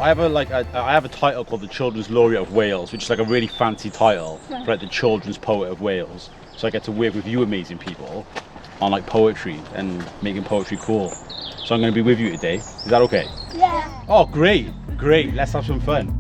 I have a title called the Children's Laureate of Wales, which is like a really fancy title for like the Children's Poet of Wales. So I get to work with you amazing people on like poetry and making poetry cool. So I'm going to be with you today. Is that okay? Yeah. Oh, great. Let's have some fun.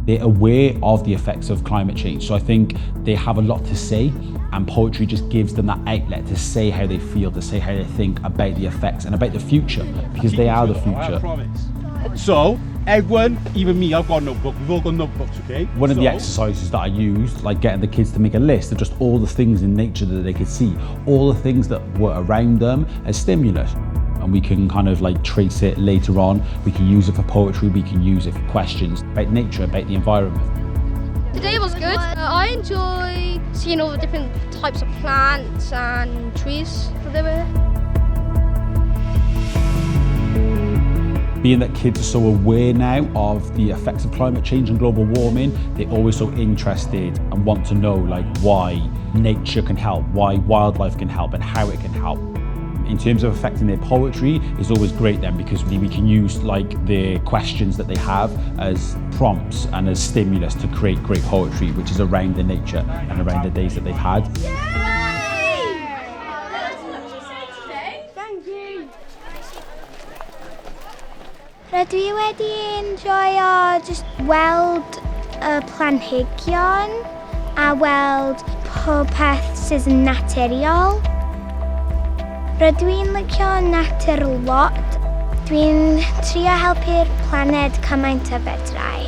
They're aware of the effects of climate change. So I think they have a lot to say, and poetry just gives them that outlet to say how they feel, to say how they think about the effects and about the future, because they are the future. I promise. So, everyone, even me, I've got a notebook. We've all got notebooks, okay? One of the exercises that I used, like getting the kids to make a list of just all the things in nature that they could see, all the things that were around them as stimulus. And we can kind of like trace it later on. We can use it for poetry, we can use it for questions about nature, about the environment. Today was good. I enjoy seeing all the different types of plants and trees that there were. Being that kids are so aware now of the effects of climate change and global warming, they're always so interested and want to know like why nature can help, why wildlife can help and how it can help. In terms of affecting their poetry, it's always great then because we can use like the questions that they have as prompts and as stimulus to create great poetry, which is around the nature and around the days that they've had. Rydw i wedi enjoyo just weld y planhigion a weld pob peth sydd yn naturiol. Rydw i'n licio natur lot. Dwi'n trio helpu'r planed cymaint o fedrau.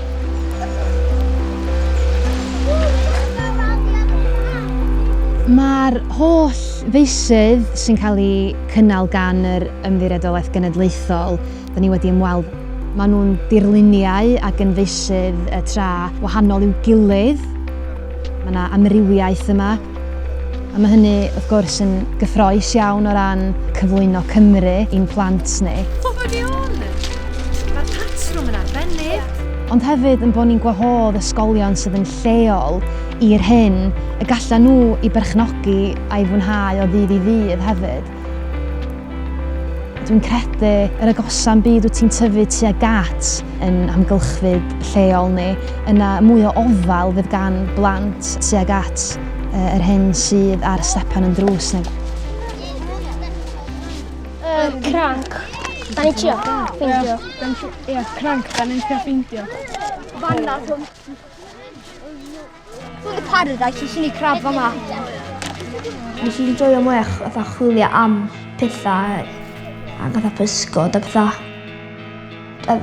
Mae'r holl feisydd sy'n cael ei cynnal gan yr Ymddiriedolaeth Genedlaethol, da ni wedi ymweld. Maen nhw'n dirluniau ac yn feisydd tra wahanol i'w gilydd. Mae yna amrywiaeth yma. A mae hynny, wrth gwrs, yn gyffrous iawn o ran cyflwyno Cymru i'n plant ni. Pobl ni hwn! Mae'r patrwm yn arbennig. Ond hefyd yn bod ni'n gwahodd ysgolion sydd yn lleol i'r hyn, y gallan nhw i berchnogi a'i fwynhau o ddydd i ddydd hefyd. Dwi'n credu yr agosa'n byd wyt ti'n tyfu tuag at yn amgylchfyd lleol ni, yna mwy o ofal fydd gan blant tuag at yr hyn sydd ar stepan yn drws ni. Cranc. Da ni'n trio ffeindio. Ie, cranc, da ni'n trio ffeindio. Fanna, Dwi'n paradise, sy'n ei crab fama. Nes i'n enjoyo mwy fatha chwilio am pethau a fatha pysgod a pethau.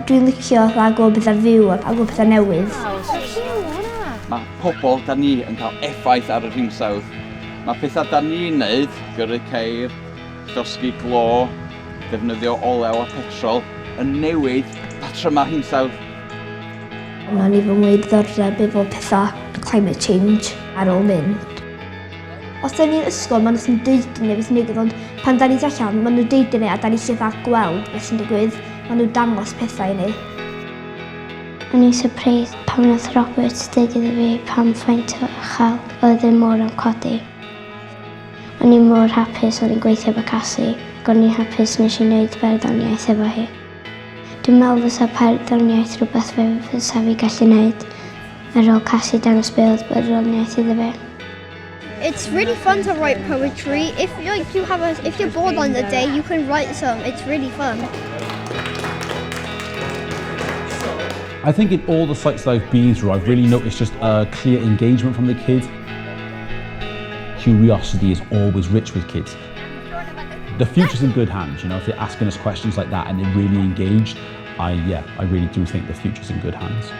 Dwi'n licio fatha gweld pethau fyw a gweld pethau newydd. Mae pobl da ni yn cael effaith ar yr hinsawdd. Mae pethau da ni'n neud, gyrru ceir, dysgu glo, defnyddio olew a petrol, yn newid patrymau hinsawdd. Mae ni fy mwy diddordeb efo pethau climate change ar ôl mynd. Os da ni'n ysgol, maen nhw'n deud ni beth nid, ond pan da ni'n allan, maen nhw'n deud ni a da ni'n llyfr gweld beth sy'n digwydd. Maen nhw'n dangos pethau i ni. O'n i'n surprised pan wnaeth Robert dweud iddo fi pam faint o uchel oedd y môr am codi. O'n i'n mor hapus o'n i'n gweithio efo Casi, ac o'n i'n hapus nes i wneud farddoniaeth efo hi. Dwi'n meddwl fysa farddoniaeth rhywbeth fysa fi gallu wneud ar ôl Casi dangos beth farddoniaeth iddo fi. It's really fun to write poetry. If you're bored on the day, you can write some. It's really fun. I think in all the sites that I've been through, I've really noticed just a clear engagement from the kids. Curiosity is always rich with kids. The future's in good hands, you know, if they're asking us questions like that and they're really engaged, I really do think the future's in good hands.